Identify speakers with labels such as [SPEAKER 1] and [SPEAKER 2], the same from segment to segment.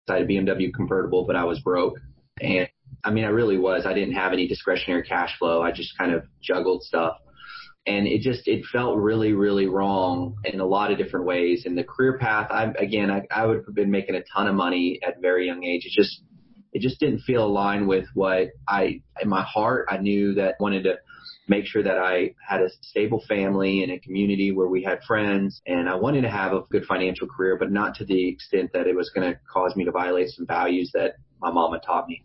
[SPEAKER 1] I had a BMW convertible, but I was broke. And I mean, I really was. I didn't have any discretionary cash flow. I just kind of juggled stuff. And it felt really, really wrong in a lot of different ways. And the career path, I would have been making a ton of money at a very young age. It just didn't feel aligned with what in my heart, I knew that I wanted to make sure that I had a stable family and a community where we had friends. And I wanted to have a good financial career, but not to the extent that it was going to cause me to violate some values that my mama taught me.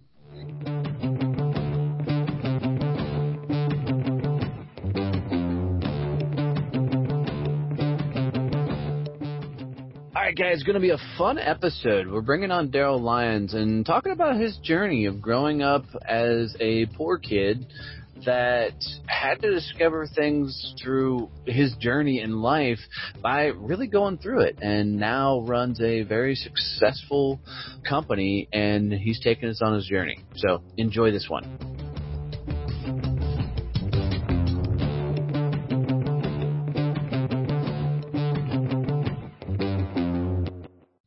[SPEAKER 2] All right, guys, it's going to be a fun episode. We're bringing on Darryl Lyons and talking about his journey of growing up as a poor kid that had to discover things through his journey in life by really going through it, and now runs a very successful company, and he's taking us on his journey. So enjoy this one.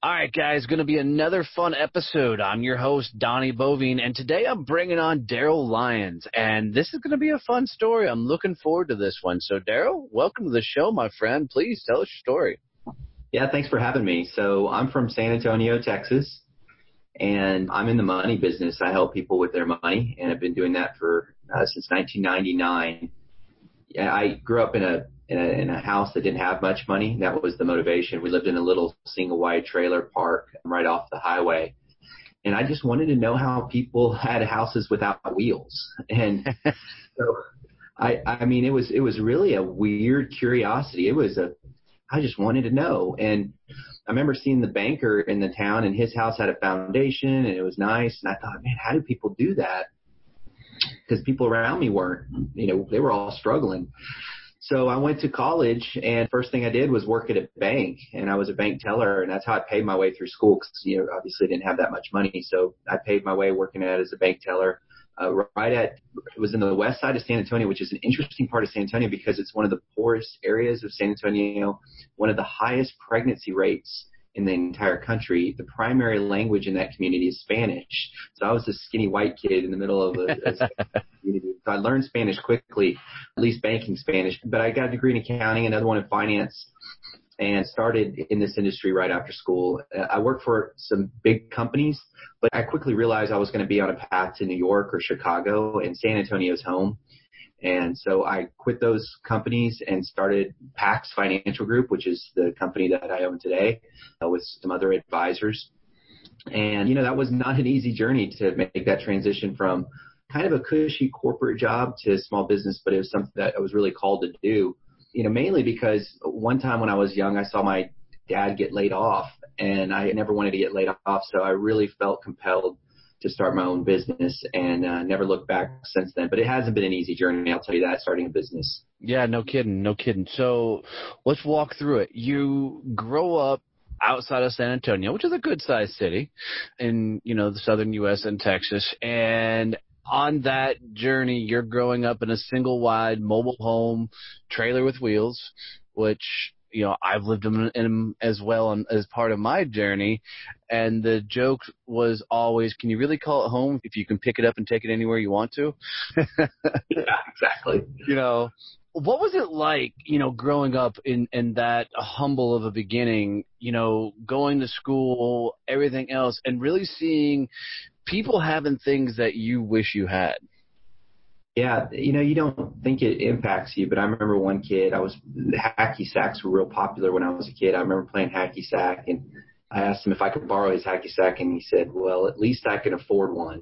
[SPEAKER 2] All right, guys, going to be another fun episode. I'm your host, Donnie Boivin, and today I'm bringing on Darryl Lyons, and this is going to be a fun story. I'm looking forward to this one. So, Darryl, welcome to the show, my friend. Please tell us your story.
[SPEAKER 1] Yeah, thanks for having me. So I'm from San Antonio, Texas, and I'm in the money business. I help people with their money, and I've been doing that for since 1999. I grew up in a house that didn't have much money. That was the motivation. We lived in a little single wide trailer park right off the highway. And I just wanted to know how people had houses without wheels. And so I mean, it was really a weird curiosity. I just wanted to know. And I remember seeing the banker in the town, and his house had a foundation and it was nice. And I thought, man, how do people do that? Because people around me weren't, they were all struggling. So I went to college, and first thing I did was work at a bank, and I was a bank teller, and that's how I paid my way through school because, obviously didn't have that much money. So I paid my way working as a bank teller it was in the west side of San Antonio, which is an interesting part of San Antonio because it's one of the poorest areas of San Antonio, one of the highest pregnancy rates in the entire country. The primary language in that community is Spanish. So I was this skinny white kid in the middle of a community. So I learned Spanish quickly, at least banking Spanish. But I got a degree in accounting, another one in finance, and started in this industry right after school. I worked for some big companies, but I quickly realized I was going to be on a path to New York or Chicago, and San Antonio's home. And so I quit those companies and started PAX Financial Group, which is the company that I own today, with some other advisors. And, that was not an easy journey to make that transition from kind of a cushy corporate job to small business, but it was something that I was really called to do, mainly because one time when I was young, I saw my dad get laid off, and I never wanted to get laid off. So I really felt compelled to start my own business, and never looked back since then. But it hasn't been an easy journey, I'll tell you that, starting a business.
[SPEAKER 2] Yeah, no kidding. So let's walk through it. You grow up outside of San Antonio, which is a good-sized city in, the southern U.S. and Texas. And on that journey, you're growing up in a single-wide mobile home trailer with wheels, which I've lived in them as well as part of my journey. And the joke was always, can you really call it home if you can pick it up and take it anywhere you want to?
[SPEAKER 1] Yeah, exactly.
[SPEAKER 2] What was it like, growing up in that humble of a beginning, going to school, everything else, and really seeing people having things that you wish you had?
[SPEAKER 1] Yeah, you don't think it impacts you, but I remember one kid, hacky sacks were real popular when I was a kid. I remember playing hacky sack, and I asked him if I could borrow his hacky sack, and he said, well, at least I can afford one.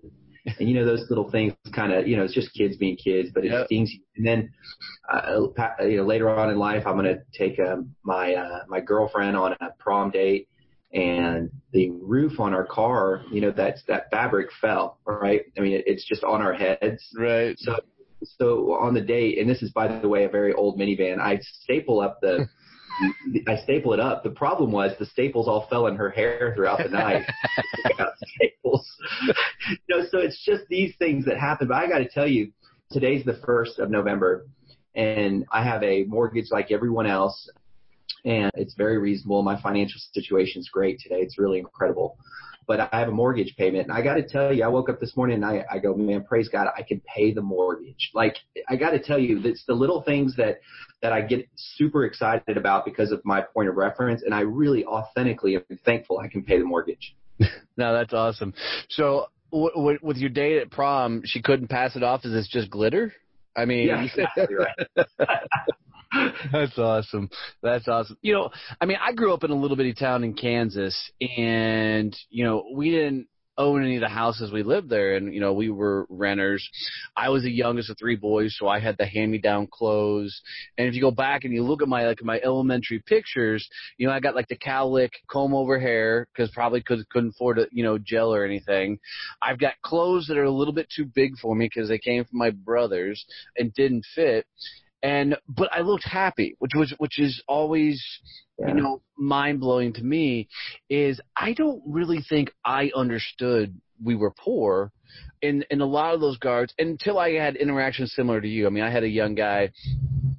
[SPEAKER 1] And, those little things kind of, it's just kids being kids, but it stings you. And then, later on in life, I'm going to take my girlfriend on a prom date, and the roof on our car, that fabric fell, right? I mean, it's just on our heads.
[SPEAKER 2] Right.
[SPEAKER 1] So on the date, and this is, by the way, a very old minivan, I staple it up. The problem was the staples all fell in her hair throughout the night. Staples. So it's just these things that happen. But I got to tell you, today's the 1st of November, and I have a mortgage like everyone else. And it's very reasonable. My financial situation is great today. It's really incredible. but I have a mortgage payment. And I got to tell you, I woke up this morning and I go, man, praise God, I can pay the mortgage. Like, I got to tell you, it's the little things that I get super excited about because of my point of reference. And I really authentically am thankful I can pay the mortgage.
[SPEAKER 2] No, that's awesome. So with your date at prom, she couldn't pass it off as it's just glitter? I mean,
[SPEAKER 1] yeah, exactly right.
[SPEAKER 2] That's awesome. That's awesome. You know, I mean, I grew up in a little bitty town in Kansas, and, you know, we didn't own any of the houses we lived there, and, you know, we were renters. I was the youngest of three boys, so I had the hand-me-down clothes. And if you go back and you look at my elementary pictures, you know, I got like the cowlick comb-over hair because probably couldn't afford a, you know, gel or anything. I've got clothes that are a little bit too big for me because they came from my brothers and didn't fit. But I looked happy, which is always, you know, mind blowing to me. Is I don't really think I understood we were poor in a lot of those guards until I had interactions similar to you. I mean, I had a young guy,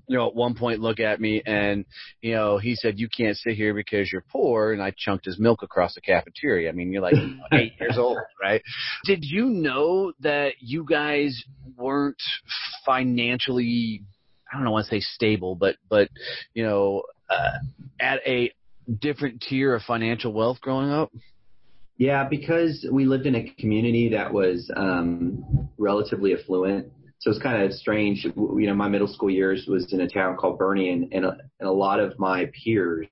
[SPEAKER 2] you know, at one point look at me and, you know, he said, "You can't sit here because you're poor," and I chunked his milk across the cafeteria. I mean, you're like 8 years old, right? Did you know that you guys weren't financially, I don't want to say stable, but you know, at a different tier of financial wealth growing up?
[SPEAKER 1] Yeah, because we lived in a community that was relatively affluent. So it's kind of strange. You know, my middle school years was in a town called Bernie, and a lot of my peers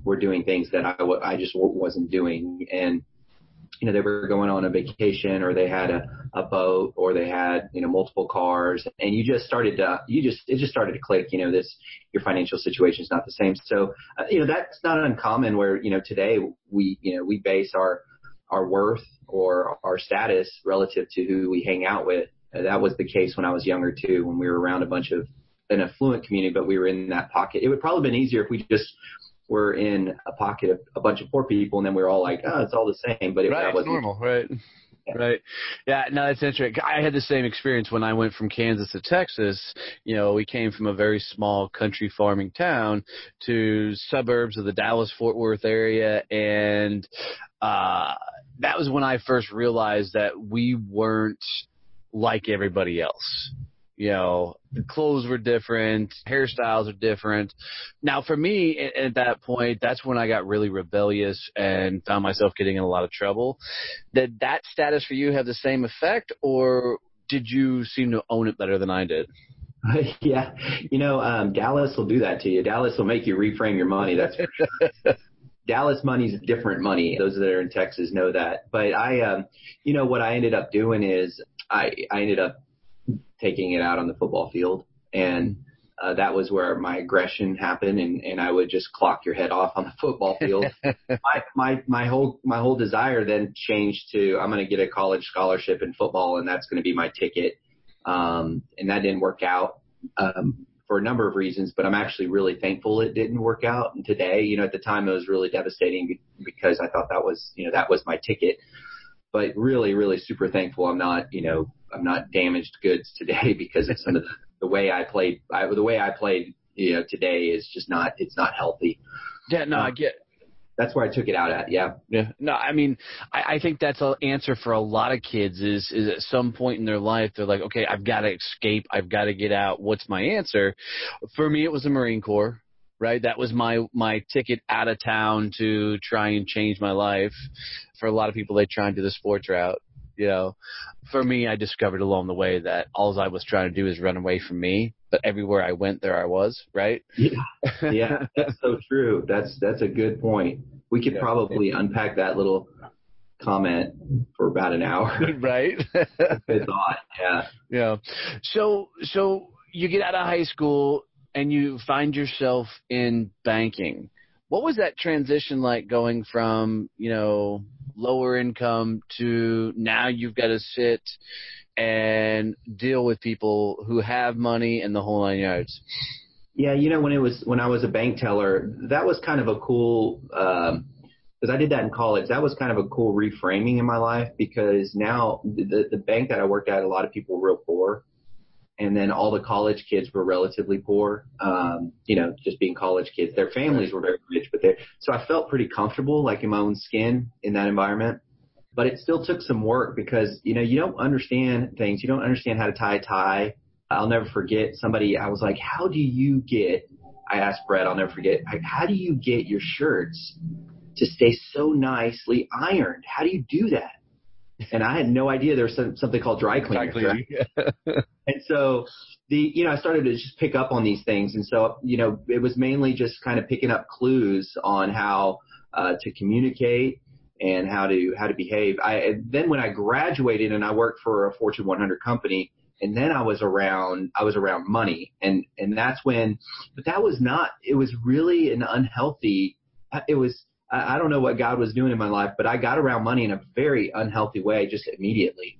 [SPEAKER 1] were doing things that I just wasn't doing. And, you know, they were going on a vacation, or they had a boat, or they had, you know, multiple cars, and it just started to click, you know, your financial situation is not the same. So, you know, that's not uncommon where, you know, today we base our worth or our status relative to who we hang out with. That was the case when I was younger too, when we were around an affluent community, but we were in that pocket. It would probably have been easier if we just were in a pocket of a bunch of poor people, and then we were all like, "Oh, it's all the same." But that wasn't
[SPEAKER 2] normal, right? Yeah. Right. Yeah, no, that's interesting. I had the same experience when I went from Kansas to Texas. You know, we came from a very small country farming town to suburbs of the Dallas-Fort Worth area, and that was when I first realized that we weren't like everybody else. You know, the clothes were different, hairstyles are different. Now, for me, at that point, that's when I got really rebellious and found myself getting in a lot of trouble. Did that status for you have the same effect, or did you seem to own it better than I did?
[SPEAKER 1] Yeah. You know, Dallas will do that to you. Dallas will make you reframe your money. That's for sure. Dallas money's different money. Those that are in Texas know that. But you know, what I ended up doing is I ended up taking it out on the football field. And that was where my aggression happened. And I would just clock your head off on the football field. My whole desire then changed to, I'm going to get a college scholarship in football, and that's going to be my ticket. And that didn't work out for a number of reasons, but I'm actually really thankful it didn't work out. And today, you know, at the time it was really devastating because I thought that was my ticket. But really, really super thankful I'm not damaged goods today because of some of the way I played. The way I played, you know, today is just it's not healthy.
[SPEAKER 2] Yeah, no, I get.
[SPEAKER 1] That's where I took it out at. Yeah.
[SPEAKER 2] Yeah. No, I mean, I think that's an answer for a lot of kids is at some point in their life, they're like, okay, I've got to escape. I've got to get out. What's my answer? For me, it was the Marine Corps. Right, that was my ticket out of town to try and change my life. For a lot of people, they try and do the sports route. You know, for me, I discovered along the way that all I was trying to do is run away from me. But everywhere I went, there I was. Right?
[SPEAKER 1] Yeah, that's so true. That's a good point. We could probably unpack that little comment for about an hour.
[SPEAKER 2] Right?
[SPEAKER 1] Good thought. Yeah.
[SPEAKER 2] Yeah. So you get out of high school and you find yourself in banking. What was that transition like going from, you know, lower income to now you've got to sit and deal with people who have money and the whole 9 yards?
[SPEAKER 1] Yeah, you know, when I was a bank teller, that was kind of a cool because I did that in college. That was kind of a cool reframing in my life because now the bank that I worked at, a lot of people were real poor. And then all the college kids were relatively poor, you know, just being college kids. Their families were very rich, so I felt pretty comfortable, like in my own skin in that environment. but it still took some work because, you know, you don't understand things. You don't understand how to tie a tie. I'll never forget I was like, I asked Brett, I'll never forget, how do you get your shirts to stay so nicely ironed? How do you do that? And I had no idea there was something called dry cleaning. Right? And so I started to just pick up on these things. And so, you know, it was mainly just kind of picking up clues on how to communicate and how to behave. Then when I graduated and I worked for a Fortune 100 company, and then I was around money, and that's when, but that was not, it was really an unhealthy, I don't know what God was doing in my life, but I got around money in a very unhealthy way just immediately.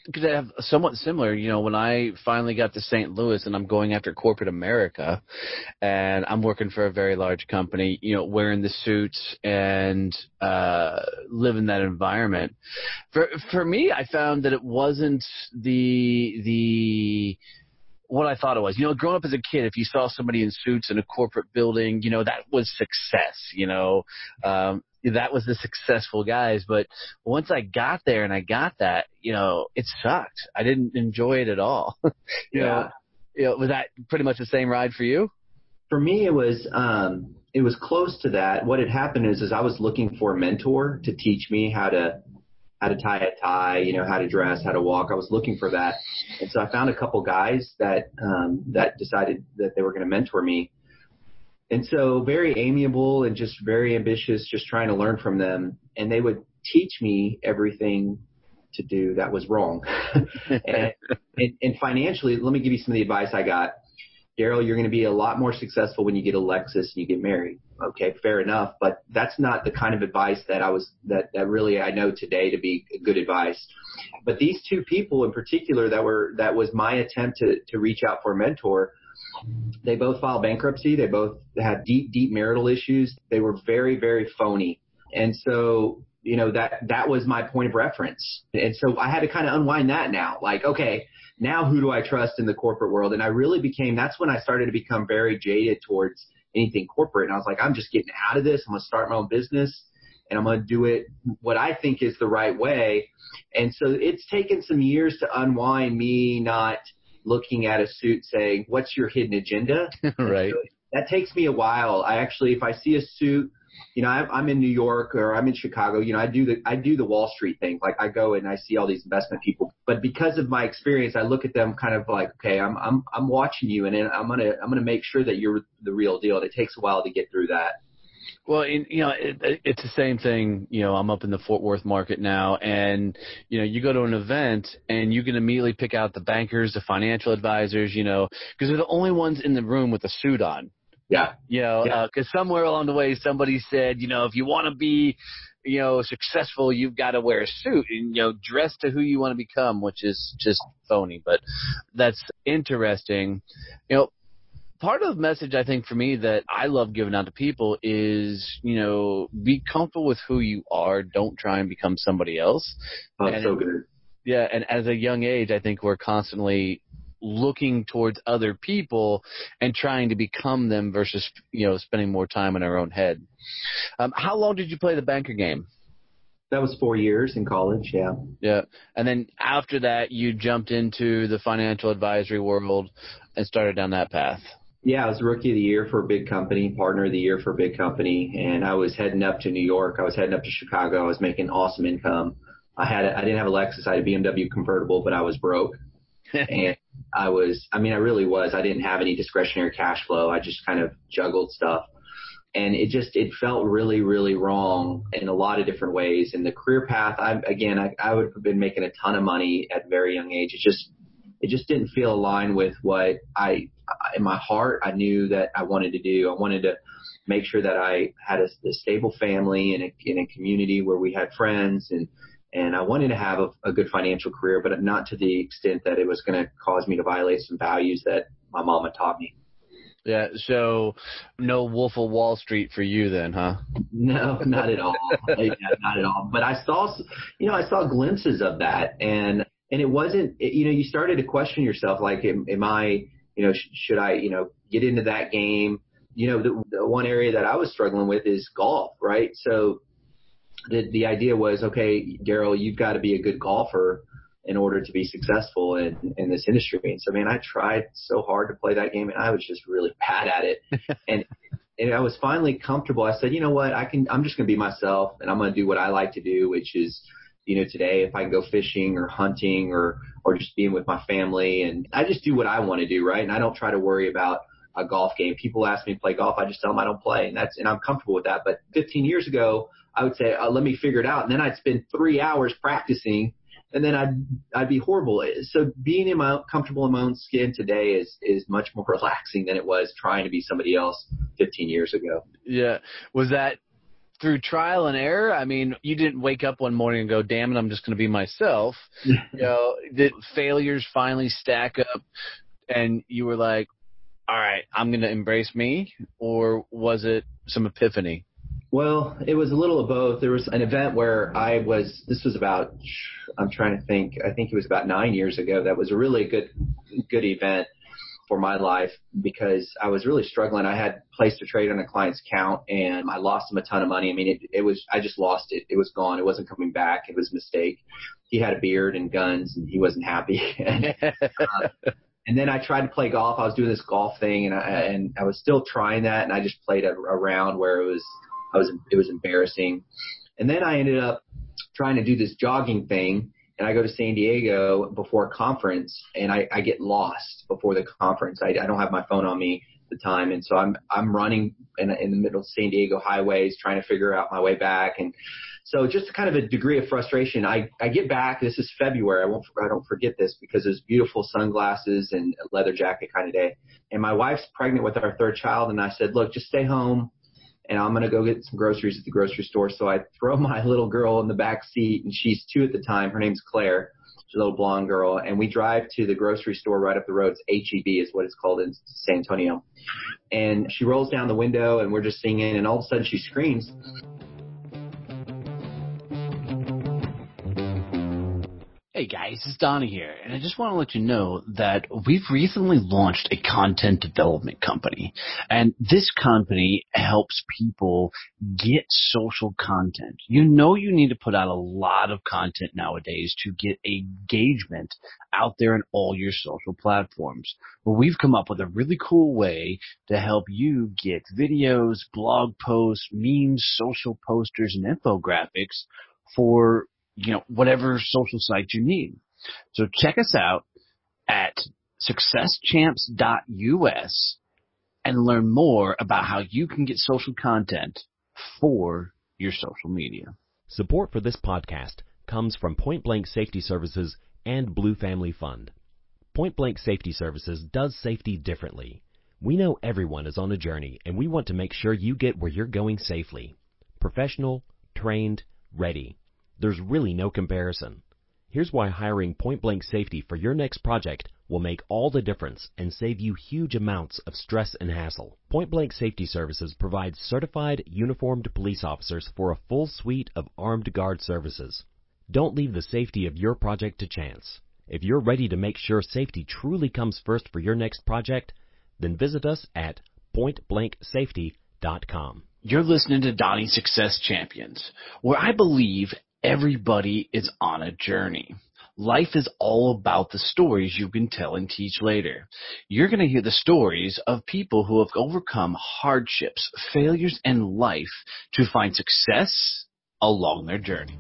[SPEAKER 2] Because I have somewhat similar, you know, when I finally got to St. Louis and I'm going after corporate America and I'm working for a very large company, you know, wearing the suits and living that environment. For me, I found that it wasn't the what I thought it was. You know, growing up as a kid, if you saw somebody in suits in a corporate building, you know, that was success, you know. That was the successful guys. But once I got there and I got that, you know, it sucked. I didn't enjoy it at all. You know, was that pretty much the same ride for you?
[SPEAKER 1] For me, it was close to that. What had happened is I was looking for a mentor to teach me how to tie a tie, you know, how to dress, how to walk. I was looking for that. And so I found a couple guys that decided that they were going to mentor me. And so very amiable and just very ambitious, just trying to learn from them. And they would teach me everything to do that was wrong. and financially, let me give you some of the advice I got. Darryl, you're going to be a lot more successful when you get a Lexus and you get married. Okay, fair enough. But that's not the kind of advice that really I know today to be good advice. But these two people in particular that was my attempt to reach out for a mentor. They both filed bankruptcy. They both had deep marital issues. They were very, very phony. And so, you know, that was my point of reference. And so I had to kind of unwind that now. Like, okay, now who do I trust in the corporate world? And I really that's when I started to become very jaded towards anything corporate. And I was like, I'm just getting out of this. I'm going to start my own business and I'm going to do it what I think is the right way. And so it's taken some years to unwind me not looking at a suit saying, what's your hidden agenda?
[SPEAKER 2] Right.
[SPEAKER 1] So that takes me a while. If I see a suit, you know, I'm in New York or I'm in Chicago, you know, I do the Wall Street thing. Like I go and I see all these investment people, but because of my experience, I look at them kind of like, okay, I'm watching you, and then I'm going to make sure that you're the real deal. And it takes a while to get through that.
[SPEAKER 2] Well, you know, it's the same thing. You know, I'm up in the Fort Worth market now, and, you know, you go to an event and you can immediately pick out the bankers, the financial advisors, you know, because they're the only ones in the room with a suit on.
[SPEAKER 1] Yeah.
[SPEAKER 2] You know, because somewhere along the way somebody said, you know, if you want to be, you know, successful, you've got to wear a suit and, you know, dress to who you want to become, which is just phony. But that's interesting. You know, part of the message I think for me that I love giving out to people is, you know, be comfortable with who you are. Don't try and become somebody else.
[SPEAKER 1] Oh, that's so good.
[SPEAKER 2] Yeah. And as a young age, I think we're constantly looking towards other people and trying to become them versus, you know, spending more time in our own head. How long did you play the banker game?
[SPEAKER 1] That was 4 years in college. Yeah.
[SPEAKER 2] Yeah. And then after that, you jumped into the financial advisory world and started down that path.
[SPEAKER 1] Yeah, I was Rookie of the Year for a big company, Partner of the Year for a big company, and I was heading up to New York. I was heading up to Chicago. I was making awesome income. I didn't have a Lexus. I had a BMW convertible, but I was broke. And I really was. I didn't have any discretionary cash flow. I just kind of juggled stuff. And it felt really, really wrong in a lot of different ways. And the career path, I would have been making a ton of money at a very young age. It just didn't feel aligned with what in my heart, I knew that I wanted to do. I wanted to make sure that I had a stable family in a community where we had friends, and I wanted to have a good financial career, but not to the extent that it was going to cause me to violate some values that my mama taught me.
[SPEAKER 2] Yeah. So no Wolf of Wall Street for you then, huh?
[SPEAKER 1] No, not at all. Yeah, not at all. But I saw glimpses of that, and it wasn't, you know, you started to question yourself, like, am I, you know, should I, you know, get into that game? You know, the one area that I was struggling with is golf, right? So the idea was, okay, Darryl, you've got to be a good golfer in order to be successful in this industry. And so, man, I tried so hard to play that game, and I was just really bad at it. And I was finally comfortable. I said, you know what, I'm just going to be myself, and I'm going to do what I like to do, which is, today if I can go fishing or hunting or just being with my family, and I just do what I want to do, right? And I don't try to worry about a golf game. People ask me to play golf, I just tell them I don't play, and I'm comfortable with that. But 15 years ago, I would say, let me figure it out, and then I'd spend 3 hours practicing, and then I'd be horrible. So being comfortable in my own skin today is much more relaxing than it was trying to be somebody else 15 years ago.
[SPEAKER 2] Yeah. Was that through trial and error? I mean, you didn't wake up one morning and go, damn it, I'm just going to be myself. Did failures finally stack up and you were like, all right, I'm going to embrace me? Or was it some epiphany?
[SPEAKER 1] Well, it was a little of both. There was an event where this was about, I'm trying to think, I think it was about 9 years ago. That was a really good event for my life because I was really struggling. I had placed a trade on a client's account and I lost him a ton of money. I mean, I just lost it. It was gone. It wasn't coming back. It was a mistake. He had a beard and guns and he wasn't happy. And then I tried to play golf. I was doing this golf thing and I was still trying that. And I just played a round where it was embarrassing. And then I ended up trying to do this jogging thing, and I go to San Diego before a conference, and I get lost before the conference. I don't have my phone on me at the time, and so I'm running in the middle of San Diego highways trying to figure out my way back. And so just kind of a degree of frustration. I get back. This is February. I don't forget this because there's beautiful sunglasses and a leather jacket kind of day. And my wife's pregnant with our third child, and I said, look, just stay home. And I'm going to go get some groceries at the grocery store. So I throw my little girl in the back seat, and she's 2 at the time. Her name's Claire. She's a little blonde girl. And we drive to the grocery store right up the road. It's H-E-B is what it's called in San Antonio. And she rolls down the window, and we're just singing. And all of a sudden she screams.
[SPEAKER 2] Hey guys, it's Donnie here, and I just want to let you know that we've recently launched a content development company, and this company helps people get social content. You need to put out a lot of content nowadays to get engagement out there in all your social platforms. But we've come up with a really cool way to help you get videos, blog posts, memes, social posters, and infographics for whatever social site you need. So check us out at successchamps.us and learn more about how you can get social content for your social media.
[SPEAKER 3] Support for this podcast comes from Point Blank Safety Services and Blue Family Fund. Point Blank Safety Services does safety differently. We know everyone is on a journey, and we want to make sure you get where you're going safely. Professional, trained, ready. There's really no comparison. Here's why hiring Point Blank Safety for your next project will make all the difference and save you huge amounts of stress and hassle. Point Blank Safety Services provides certified, uniformed police officers for a full suite of armed guard services. Don't leave the safety of your project to chance. If you're ready to make sure safety truly comes first for your next project, then visit us at pointblanksafety.com.
[SPEAKER 2] You're listening to Donnie Success Champions, where I believe everybody is on a journey. Life is all about the stories you can tell and teach later. You're going to hear the stories of people who have overcome hardships, failures in life to find success along their journey.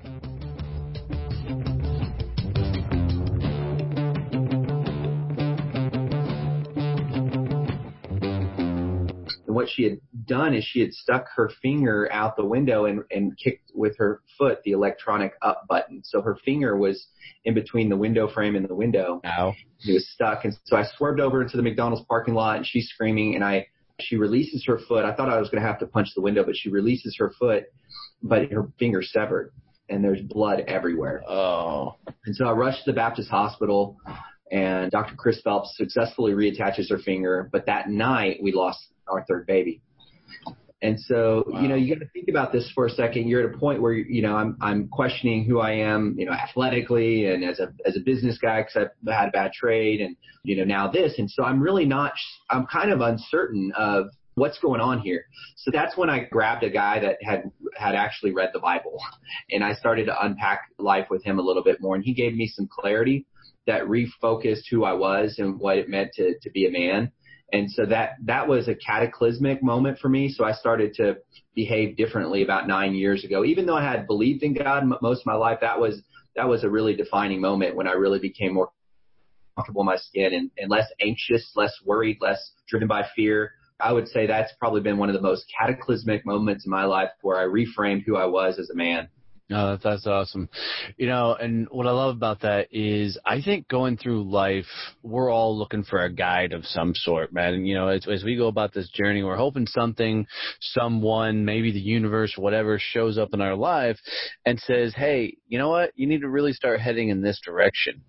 [SPEAKER 1] What she had done is she had stuck her finger out the window and kicked with her foot the electronic up button. So her finger was in between the window frame and the window.
[SPEAKER 2] Ow.
[SPEAKER 1] It was stuck. And so I swerved over into the McDonald's parking lot, and she's screaming, and she releases her foot. I thought I was going to have to punch the window, but she releases her foot, but her finger severed, and there's blood everywhere.
[SPEAKER 2] Oh.
[SPEAKER 1] And so I rushed to the Baptist hospital, and Dr. Chris Phelps successfully reattaches her finger. But that night we lost our third baby. And so,
[SPEAKER 2] wow.
[SPEAKER 1] You got to think about this for a second. You're at a point where, I'm questioning who I am, athletically and as a business guy, because I've had a bad trade and, now this. And so I'm kind of uncertain of what's going on here? So that's when I grabbed a guy that had actually read the Bible, and I started to unpack life with him a little bit more. And he gave me some clarity that refocused who I was and what it meant to be a man. And so that was a cataclysmic moment for me. So I started to behave differently about 9 years ago. Even though I had believed in God most of my life, that was a really defining moment when I really became more comfortable in my skin and less anxious, less worried, less driven by fear. I would say that's probably been one of the most cataclysmic moments in my life where I reframed who I was as a man.
[SPEAKER 2] No, that's awesome. And what I love about that is I think going through life, we're all looking for a guide of some sort, man. And, as we go about this journey, we're hoping someone, maybe the universe, whatever, shows up in our life and says, hey, you know what? You need to really start heading in this direction.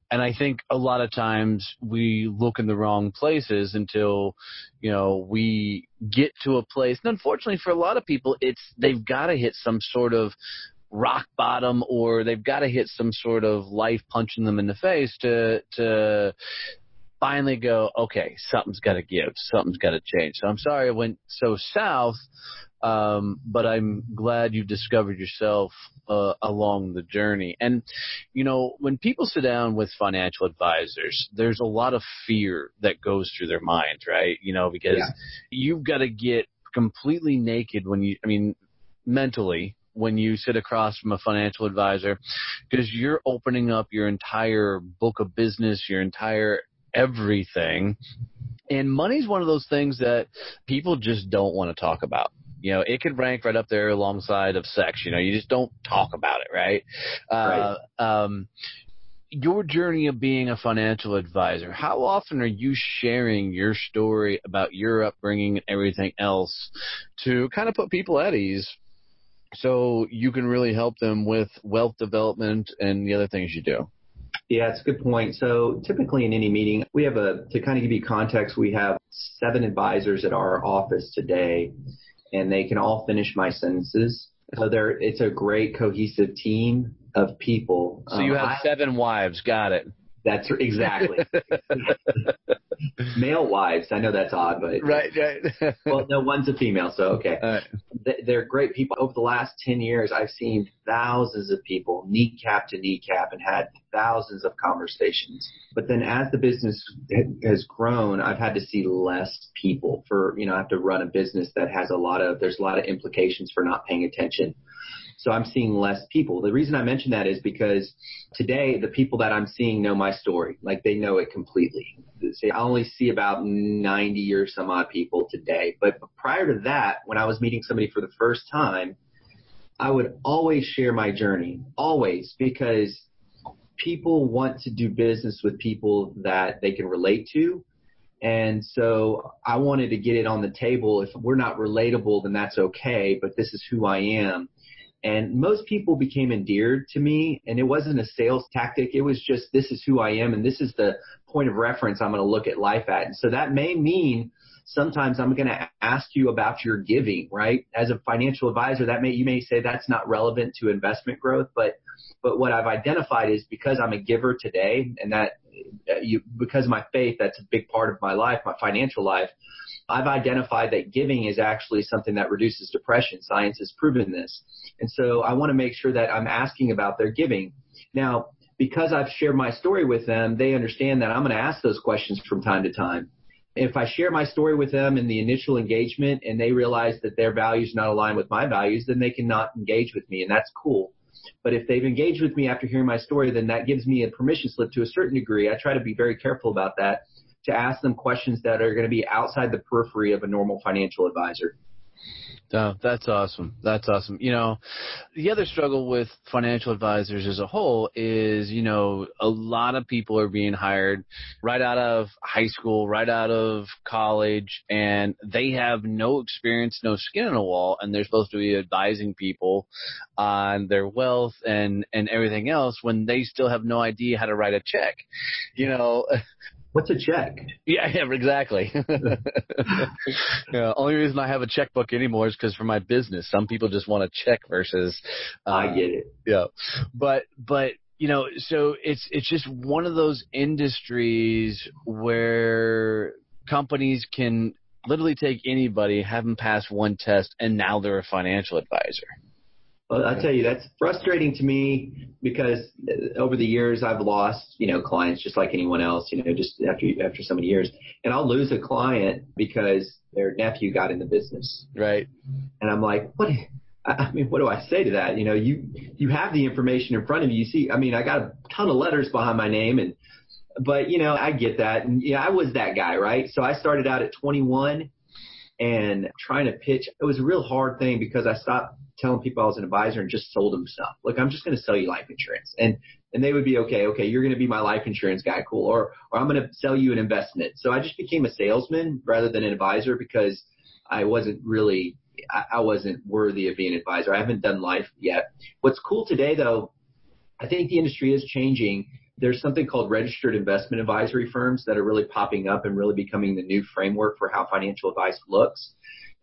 [SPEAKER 2] And I think a lot of times we look in the wrong places until, we get to a place. And unfortunately for a lot of people, they've got to hit some sort of rock bottom, or they've got to hit some sort of life punching them in the face to finally go, okay, something's got to give. Something's got to change. So I'm sorry it went so south. But I'm glad you discovered yourself along the journey. And, when people sit down with financial advisors, there's a lot of fear that goes through their minds, right? Because you've got to get completely naked mentally when you sit across from a financial advisor, because you're opening up your entire book of business, your entire everything. And money's one of those things that people just don't want to talk about. It could rank right up there alongside of sex. You just don't talk about it, right?
[SPEAKER 1] Right.
[SPEAKER 2] Your journey of being a financial advisor, how often are you sharing your story about your upbringing and everything else to kind of put people at ease so you can really help them with wealth development and the other things you do?
[SPEAKER 1] Yeah, it's a good point. So typically in any meeting, we have to kind of give you context, we have 7 advisors at our office today, and they can all finish my sentences. So it's a great cohesive team of people.
[SPEAKER 2] So you have 7 wives. Got it.
[SPEAKER 1] That's exactly. Male wives. I know that's odd, but
[SPEAKER 2] right.
[SPEAKER 1] Well, no, one's a female, so okay.
[SPEAKER 2] All right.
[SPEAKER 1] They're great people. Over the last 10 years, I've seen thousands of people kneecap to kneecap and had thousands of conversations. But then as the business has grown, I've had to see less people I have to run a business that has there's a lot of implications for not paying attention. So I'm seeing less people. The reason I mention that is because today the people that I'm seeing know my story. Like, they know it completely. See, I only see about 90 or some odd people today. But prior to that, when I was meeting somebody for the first time, I would always share my journey, always, because people want to do business with people that they can relate to. And so I wanted to get it on the table. If we're not relatable, then that's okay, but this is who I am. And most people became endeared to me, and it wasn't a sales tactic. It was just, this is who I am, and this is the point of reference I'm going to look at life at. And so that may mean sometimes I'm going to ask you about your giving, right? As a financial advisor, you may say that's not relevant to investment growth, but what I've identified is, because I'm a giver today, and that because of my faith, that's a big part of my life, my financial life. I've identified that giving is actually something that reduces depression. Science has proven this. And so I want to make sure that I'm asking about their giving. Now, because I've shared my story with them, they understand that I'm going to ask those questions from time to time. If I share my story with them in the initial engagement and they realize that their values not aligned with my values, then they cannot engage with me, and that's cool. But if they've engaged with me after hearing my story, then that gives me a permission slip to a certain degree. I try to be very careful about that, to ask them questions that are going to be outside the periphery of a normal financial advisor.
[SPEAKER 2] Oh, that's awesome. That's awesome. The other struggle with financial advisors as a whole is, a lot of people are being hired right out of high school, right out of college, and they have no experience, no skin in the wall, and they're supposed to be advising people on their wealth and everything else when they still have no idea how to write a check.
[SPEAKER 1] What's a check?
[SPEAKER 2] Yeah, exactly. Only reason I have a checkbook anymore is because for my business. Some people just want a check versus.
[SPEAKER 1] I get it.
[SPEAKER 2] Yeah, but so it's just one of those industries where companies can literally take anybody, have them pass one test, and now they're a financial advisor.
[SPEAKER 1] Well, I'll tell you, that's frustrating to me because over the years I've lost, clients just like anyone else, just after so many years. And I'll lose a client because their nephew got in the business.
[SPEAKER 2] Right.
[SPEAKER 1] And I'm like, what do I say to that? You have the information in front of you. You see, I got a ton of letters behind my name but I get that. And I was that guy, right? So I started out at 21 and trying to pitch. It was a real hard thing because I stopped telling people I was an advisor and just sold them stuff. Look, I'm just going to sell you life insurance. And they would be, okay, you're going to be my life insurance guy. Cool. Or I'm going to sell you an investment. So I just became a salesman rather than an advisor because I wasn't worthy of being an advisor. I haven't done life yet. What's cool today, though, I think the industry is changing. There's something called registered investment advisory firms that are really popping up and really becoming the new framework for how financial advice looks.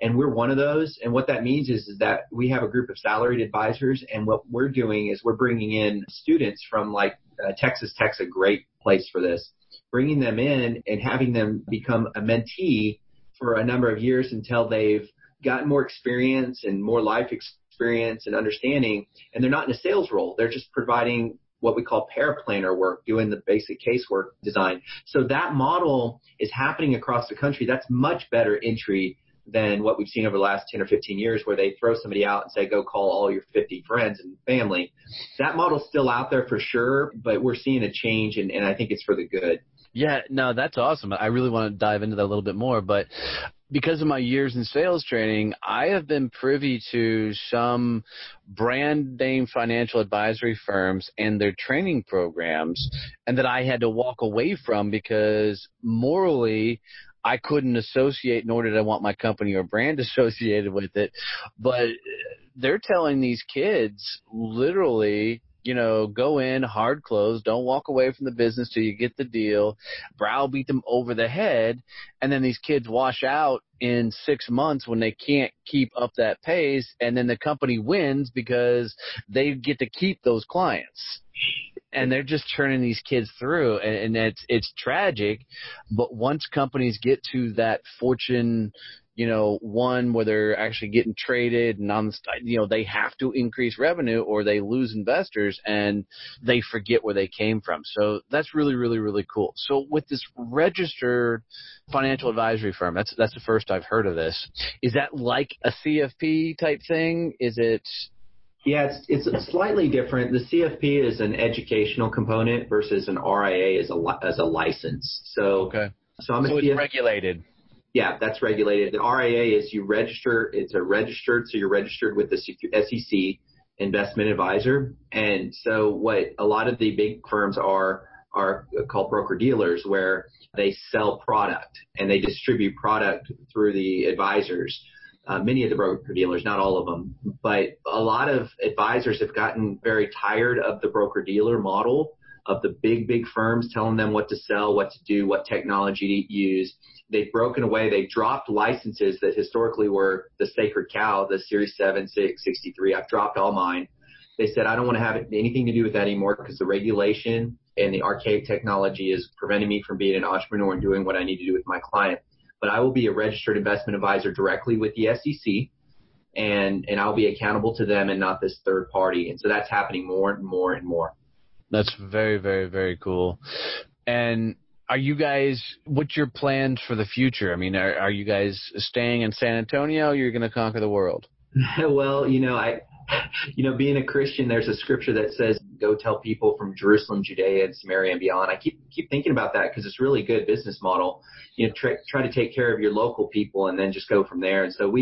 [SPEAKER 1] And we're one of those. And what that means is that we have a group of salaried advisors. And what we're doing is we're bringing in students from Texas Tech's a great place for this, bringing them in and having them become a mentee for a number of years until they've gotten more experience and more life experience and understanding. And they're not in a sales role. They're just providing what we call paraplanner work, doing the basic casework design. So that model is happening across the country. That's much better entry than what we've seen over the last 10 or 15 years where they throw somebody out and say, go call all your 50 friends and family. That model's still out there for sure, but we're seeing a change, and I think it's for the good.
[SPEAKER 2] Yeah, no, that's awesome. I really want to dive into that a little bit more, but because of my years in sales training, I have been privy to some brand name financial advisory firms and their training programs, and that I had to walk away from because morally I couldn't associate, nor did I want my company or brand associated with it. But they're telling these kids literally, go in, hard close, don't walk away from the business till you get the deal, browbeat them over the head, and then these kids wash out in 6 months when they can't keep up that pace, and then the company wins because they get to keep those clients. And they're just churning these kids through, and it's tragic. But once companies get to that Fortune, one where they're actually getting traded and they have to increase revenue or they lose investors and they forget where they came from. So that's really, really, really cool. So with this registered financial advisory firm, that's the first I've heard of this. Is that like a CFP type thing? Is it?
[SPEAKER 1] Yeah, it's slightly different. The CFP is an educational component versus an RIA as a license. So,
[SPEAKER 2] okay.
[SPEAKER 1] So I'm a
[SPEAKER 2] it's regulated.
[SPEAKER 1] Yeah, that's regulated. The RIA is you register. It's so you're registered with the SEC investment advisor. And so what a lot of the big firms are called broker dealers, where they sell product and they distribute product through the advisors. Many of the broker dealers, not all of them, but a lot of advisors have gotten very tired of the broker dealer model of the big firms telling them what to sell, what to do, what technology to use. They've broken away. They've dropped licenses that historically were the sacred cow, the Series 7, 6, 63. I've dropped all mine. They said, I don't want to have anything to do with that anymore because the regulation and the archaic technology is preventing me from being an entrepreneur and doing what I need to do with my client. But I will be a registered investment advisor directly with the SEC, and I'll be accountable to them and not this third party. And so that's happening more and more and more.
[SPEAKER 2] That's very, very, very cool. And are you guys, what's your plans for the future? I mean, are you guys staying in San Antonio or you're going to conquer the world?
[SPEAKER 1] Well, being a Christian, there's a scripture that says, go tell people from Jerusalem, Judea, and Samaria and beyond. I keep thinking about that because it's really a good business model. Try to take care of your local people and then just go from there. And so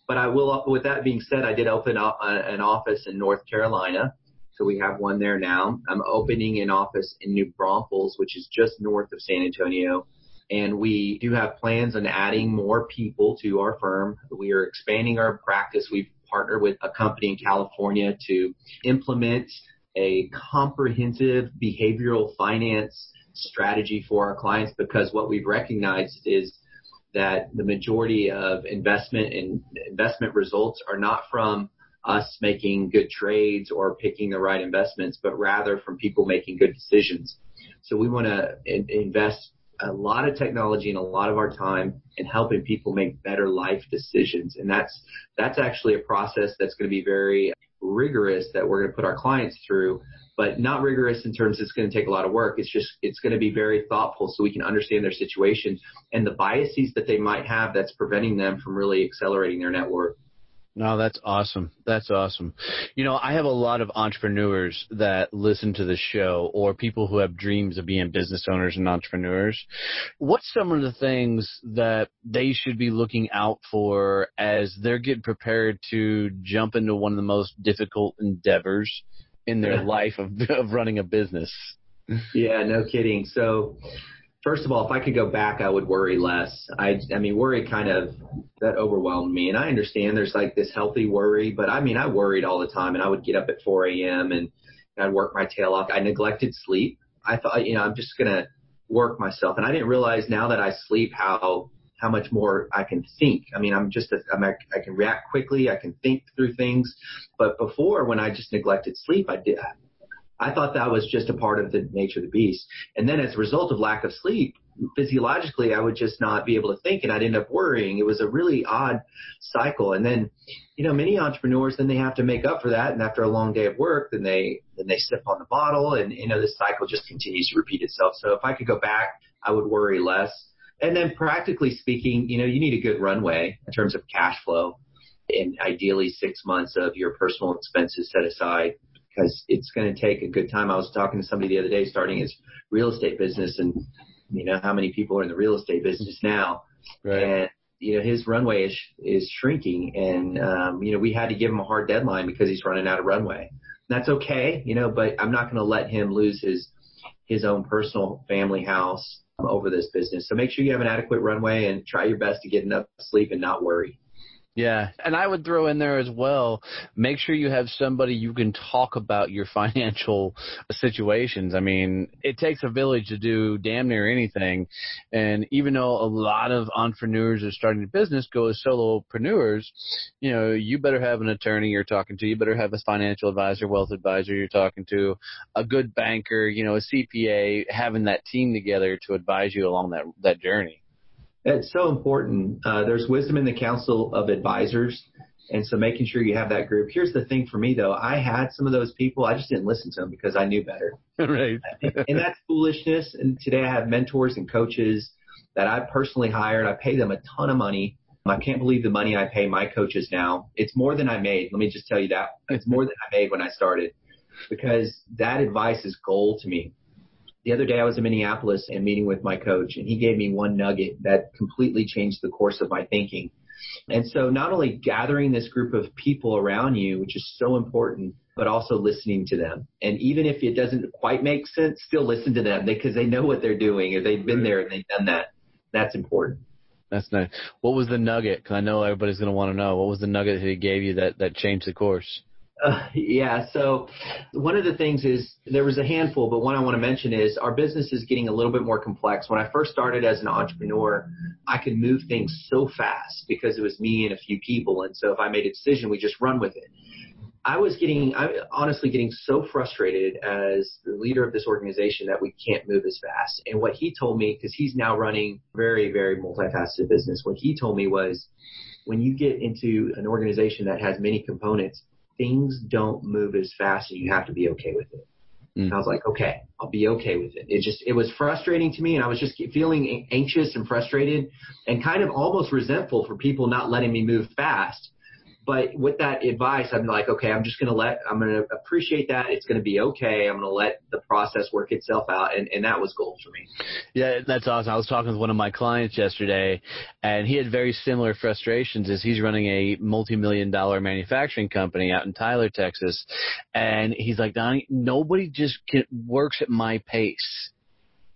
[SPEAKER 1] but I will, with that being said, I did open up an office in North Carolina. So we have one there now. I'm opening an office in New Braunfels, which is just north of San Antonio. And we do have plans on adding more people to our firm. We are expanding our practice. We've partnered with a company in California to implement a comprehensive behavioral finance strategy for our clients, because what we've recognized is that the majority of investment results are not from us making good trades or picking the right investments, but rather from people making good decisions. So we want to invest a lot of technology and a lot of our time in helping people make better life decisions. And that's actually a process that's going to be very rigorous that we're going to put our clients through, but not rigorous in terms it's going to take a lot of work. It's going to be very thoughtful so we can understand their situation and the biases that they might have that's preventing them from really accelerating their net worth.
[SPEAKER 2] No, that's awesome. That's awesome. I have a lot of entrepreneurs that listen to the show, or people who have dreams of being business owners and entrepreneurs. What's some of the things that they should be looking out for as they're getting prepared to jump into one of the most difficult endeavors in their life of running a business?
[SPEAKER 1] Yeah, no kidding. So first of all, if I could go back, I would worry less. I mean, worry that overwhelmed me. And I understand there's like this healthy worry, but I mean, I worried all the time, and I would get up at 4 a.m. and I'd work my tail off. I neglected sleep. I thought, I'm just going to work myself. And I didn't realize now that I sleep how much more I can think. I mean, I can react quickly. I can think through things. But before, when I just neglected sleep, I thought that was just a part of the nature of the beast. And then as a result of lack of sleep, physiologically, I would just not be able to think, and I'd end up worrying. It was a really odd cycle. And then, many entrepreneurs, then they have to make up for that. And after a long day of work, then they sip on the bottle, and, this cycle just continues to repeat itself. So if I could go back, I would worry less. And then practically speaking, you need a good runway in terms of cash flow, and ideally 6 months of your personal expenses set aside, because it's going to take a good time. I was talking to somebody the other day starting his real estate business, and how many people are in the real estate business now.
[SPEAKER 2] Right.
[SPEAKER 1] And, his runway is shrinking, and, we had to give him a hard deadline because he's running out of runway. And that's okay, but I'm not going to let him lose his own personal family house over this business. So make sure you have an adequate runway and try your best to get enough sleep and not worry.
[SPEAKER 2] Yeah, and I would throw in there as well, make sure you have somebody you can talk about your financial situations. I mean, it takes a village to do damn near anything, and even though a lot of entrepreneurs are starting a business go as solopreneurs, you better have an attorney you're talking to, you better have a financial advisor, wealth advisor you're talking to, a good banker, a CPA, having that team together to advise you along that journey.
[SPEAKER 1] It's so important. There's wisdom in the council of advisors, and so making sure you have that group. Here's the thing for me, though. I had some of those people. I just didn't listen to them because I knew better.
[SPEAKER 2] Right.
[SPEAKER 1] And that's foolishness. And today I have mentors and coaches that I personally hired. I pay them a ton of money. I can't believe the money I pay my coaches now. It's more than I made. Let me just tell you that. It's more than I made when I started, because that advice is gold to me. The other day I was in Minneapolis and meeting with my coach, and he gave me one nugget that completely changed the course of my thinking. And so not only gathering this group of people around you, which is so important, but also listening to them. And even if it doesn't quite make sense, still listen to them, because they know what they're doing, or they've been there and they've done that. That's important.
[SPEAKER 2] That's nice. What was the nugget? Because I know everybody's going to want to know. What was the nugget that he gave you that changed the course?
[SPEAKER 1] Yeah. So one of the things is, there was a handful, but one I want to mention is our business is getting a little bit more complex. When I first started as an entrepreneur, I could move things so fast because it was me and a few people. And so if I made a decision, we just run with it. I'm honestly getting so frustrated as the leader of this organization that we can't move as fast. And what he told me, because he's now running very, very multifaceted business, what he told me was, when you get into an organization that has many components, things don't move as fast, and you have to be okay with it. And I was like, okay, I'll be okay with it. It was frustrating to me, and I was just feeling anxious and frustrated and kind of almost resentful for people not letting me move fast. But with that advice, I'm like, okay, I'm going to appreciate that. It's going to be okay. I'm going to let the process work itself out. And that was gold for me.
[SPEAKER 2] Yeah, that's awesome. I was talking with one of my clients yesterday, and he had very similar frustrations as he's running a multi-million-dollar manufacturing company out in Tyler, Texas. And he's like, Donnie, nobody just works at my pace.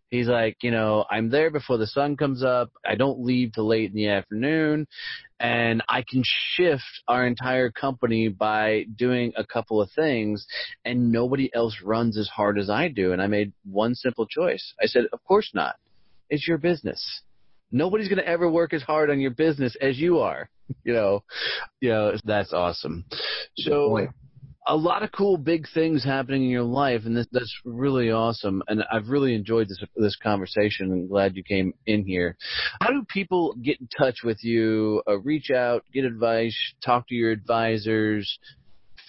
[SPEAKER 2] He's like, I'm there before the sun comes up. I don't leave till late in the afternoon, and I can shift our entire company by doing a couple of things, and nobody else runs as hard as I do. And I made one simple choice. I said, of course not. It's your business. Nobody's going to ever work as hard on your business as you are. That's awesome. So a lot of cool big things happening in your life, and that's really awesome. And I've really enjoyed this conversation. I'm glad you came in here. How do people get in touch with you, reach out, get advice, talk to your advisors,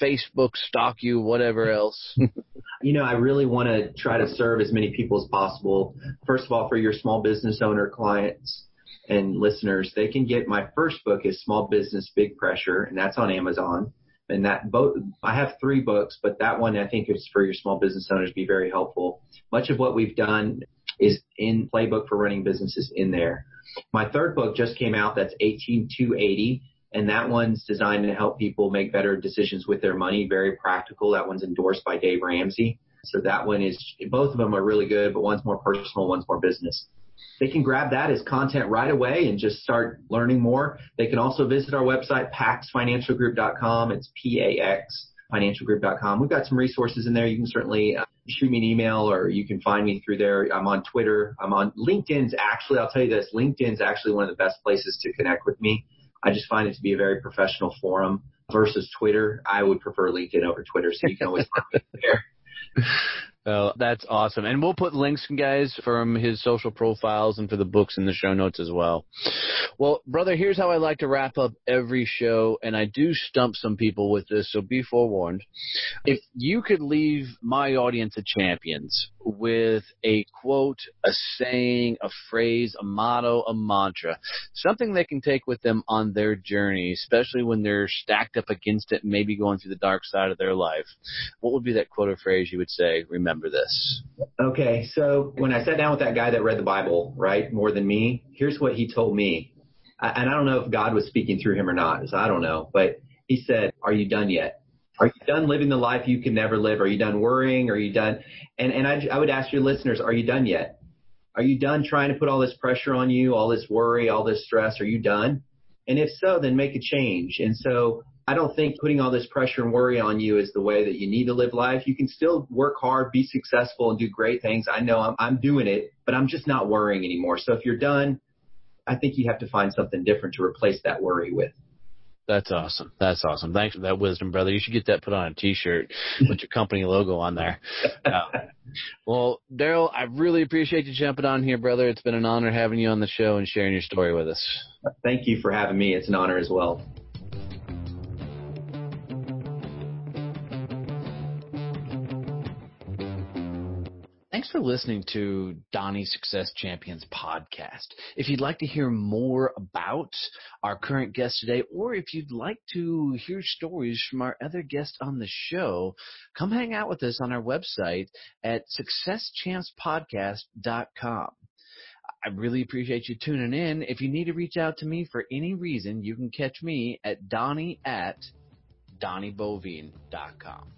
[SPEAKER 2] Facebook, stalk you, whatever else?
[SPEAKER 1] I really want to try to serve as many people as possible. First of all, for your small business owner clients and listeners, they can get my first book is Small Business Big Pressure, and that's on Amazon. And I have 3 books, but that one I think is for your small business owners be very helpful. Much of what we've done is in Playbook for Running Businesses in there. My 3rd book just came out. That's 18280. And that one's designed to help people make better decisions with their money. Very practical. That one's endorsed by Dave Ramsey. So that one both of them are really good, but one's more personal, one's more business. They can grab that as content right away and just start learning more. They can also visit our website, paxfinancialgroup.com. It's PAX financialgroup.com. We've got some resources in there. You can certainly shoot me an email, or you can find me through there. I'm on Twitter. I'm on LinkedIn's I'll tell you this, LinkedIn's actually one of the best places to connect with me. I just find it to be a very professional forum versus Twitter. I would prefer LinkedIn over Twitter, so you can always find me there.
[SPEAKER 2] Well, that's awesome. And we'll put links, guys, from his social profiles and for the books in the show notes as well. Well, brother, here's how I like to wrap up every show, and I do stump some people with this, so be forewarned. If you could leave my audience of champions with a quote, a saying, a phrase, a motto, a mantra, something they can take with them on their journey, especially when they're stacked up against it and maybe going through the dark side of their life, what would be that quote or phrase you would say, remember this?
[SPEAKER 1] Okay, so when I sat down with that guy that read the Bible, right, more than me, here's what he told me. And I don't know if God was speaking through him or not, so I don't know. But he said, are you done yet? Are you done living the life you can never live? Are you done worrying? Are you done? And I would ask your listeners, are you done yet? Are you done trying to put all this pressure on you, all this worry, all this stress? Are you done? And if so, then make a change. And so I don't think putting all this pressure and worry on you is the way that you need to live life. You can still work hard, be successful, and do great things. I know I'm doing it, but I'm just not worrying anymore. So if you're done, I think you have to find something different to replace that worry with.
[SPEAKER 2] That's awesome. That's awesome. Thanks for that wisdom, brother. You should get that put on a T-shirt with your company logo on there. Well, Darryl, I really appreciate you jumping on here, brother. It's been an honor having you on the show and sharing your story with us.
[SPEAKER 1] Thank you for having me. It's an honor as well.
[SPEAKER 2] Thanks for listening to Donnie's Success Champions podcast. If you'd like to hear more about our current guest today, or if you'd like to hear stories from our other guests on the show, come hang out with us on our website at successchancepodcast.com. I really appreciate you tuning in. If you need to reach out to me for any reason, you can catch me at Donnie@DonnieBoivin.com.